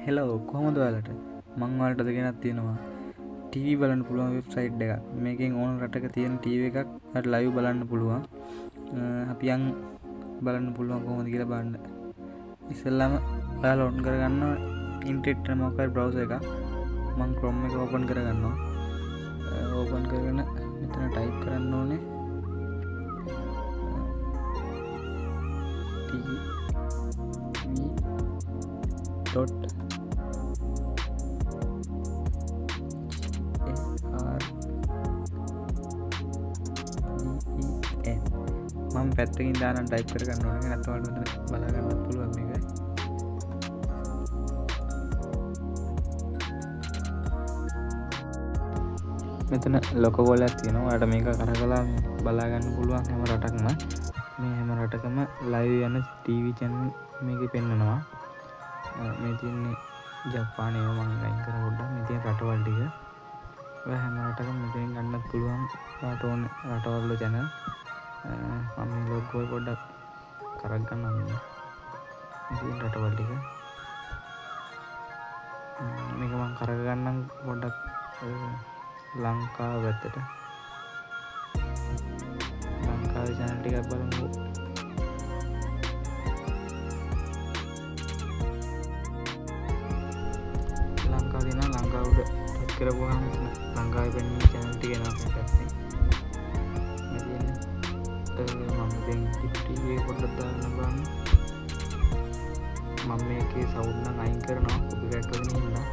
Hello කොහොමද ඔයාලට මං ඔයාලට ගෙනත් තියෙනවා ටීවී බලන්න පුළුවන් වෙබ්සයිට් එකක්. මේකෙන් ඕන රටක තියෙන ටීවී එකක් ඔයාලට ලයිව් බලන්න පුළුවන්. අපි යන් බලන්න පුළුවන් කොහොමද කියලා බලන්න. ඉස්සෙල්ලාම ඔයාලා ඔන් කරගන්න ඉන්ටර්නෙට් එක මොකක්ද බ්‍රවුසර් එක. මං Chrome එක ඕපන් කරගන්නවා. ඕපන් කරගෙන මෙතන ටයිප් කරන්න ඕනේ tv.com මම පැත්තකින් දාන්න ටයිප් කරගන්න ඕනේ නැත්නම් ඔයාලට මෙතන බලා ගන්නත් පුළුවන් මේක. මෙතන ලොකෝ වලක් තියෙනවා. ඔයාලට මේක කරකලා බලා ගන්න පුළුවන් හැම රටකම. මේ හැම රටකම ලයිව් යන ටීවී channel මේකේ පෙන්නනවා. මේ තියෙන්නේ ජපානයේ මම ලයින් කරන පොඩ්ඩක් මේ තියෙන රටවල් ටික. ඔය හැම රටකම මෙතනින් ගන්නත් පුළුවන් ඔයාලට ඕන රටවල channel. මම මේ ලොගෝ එක පොඩ්ඩක් කරක් ගන්නවා මෙන්න. මේ තියෙන රටවල් ටික. මේක මම කරක ගන්නම් පොඩ්ඩක් ලංකාව පැත්තට. ලංකාවේ channel ටිකක් බලමු. ලංකාවේ නම් ලංකාවට ටච් කරපුවාම ලංකාවේ පෙන්නන channel ටික එනවා මේ පැත්තේ. මේ තියෙන්නේ මම දැන් ටීවී එක පොඩ්ඩක් දාන්න බලන්න. මම මේකේ සවුන්ඩ් නම් අයින් කරනවා කොපිරයිට් වලින් හින්දා.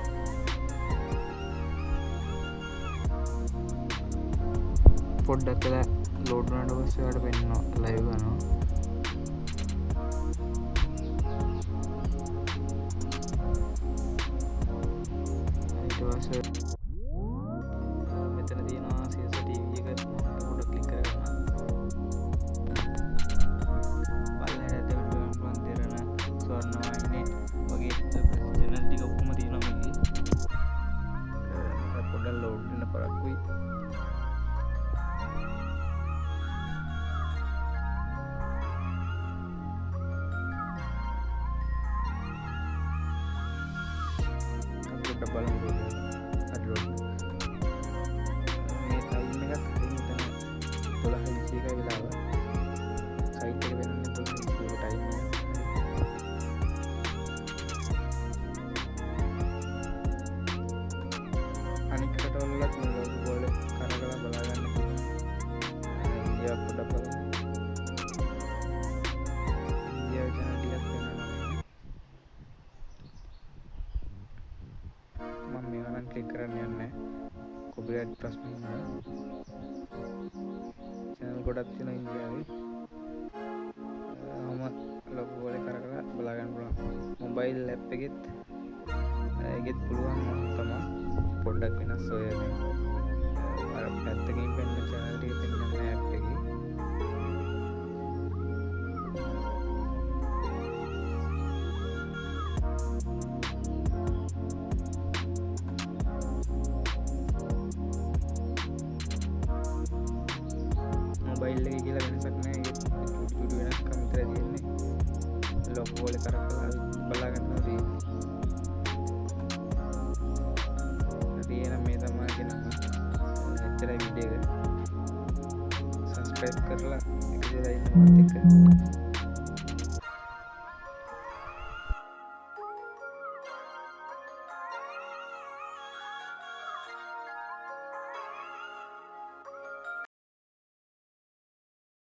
පොඩ්ඩක් වෙලා ලෝඩ් වුණාට පස්සේ ඔයාලට පෙන්නනවා ලයිව් කරනවා. ඊට පස්සේ මෙතන තියෙනවා CS TV එක පොඩ්ඩක් ක්ලික් කරගන්න. බලන්න දෙවියන් දෙරණ ස්වර්ණවාහිනේ වගේ channel ටික ඔක්කොම තියෙනවා මේකේ. මේක පොඩ්ඩක් ලෝඩ් වෙන පරක්කුයි. බලමු අඩලෝඩ් මේ ටයිම් එකත් හරියට මෙතන 12:21 වෙලාව සයිට් එක වෙනන්නේ 12:21 ටයිම් එක. අනික් රටවලත් මේ ලොගෝ වල කරකලා බලා ගන්න පුළුවන්. ඉන්දියාව පොඩ්ඩක් බලමු. ඉන්දියාව channel ටිකක් වෙනවා. මම මේවා නම් ක්ලික් කරන්න යන්නේ කොපිරයිට් ප්‍රශ්න හින්දා. channel ගොඩක් තියෙනවා ඉන්දියාවේ. මම ලොගෝ වල කරකලා බලා ගන්න පුළුවන්. මොබයිල් ඇප් එකෙත් ඒකෙත් පුළුවන් තමයි පොඩ්ඩක් වෙනස් ඔය මේ අර පැත්තකින් පෙන්න channel ටික පෙන්නන ඇප් එකේ. මොබයිල් එකේ කියලා වෙනසක් නැහැ. ඒක චුටි වෙනස්කම් විතරයි තියෙන්නේ. ලොගෝ වල කරකලා බලා ගන්නවා තියෙන්නේ. හරි එහෙනම් මේ තමයි කියනවා. එච්චරයි වීඩියෝ එක. සබ්ස්ක්‍රයිබ් කරලා එකතු වෙලා ඉන්නවත් එක්ක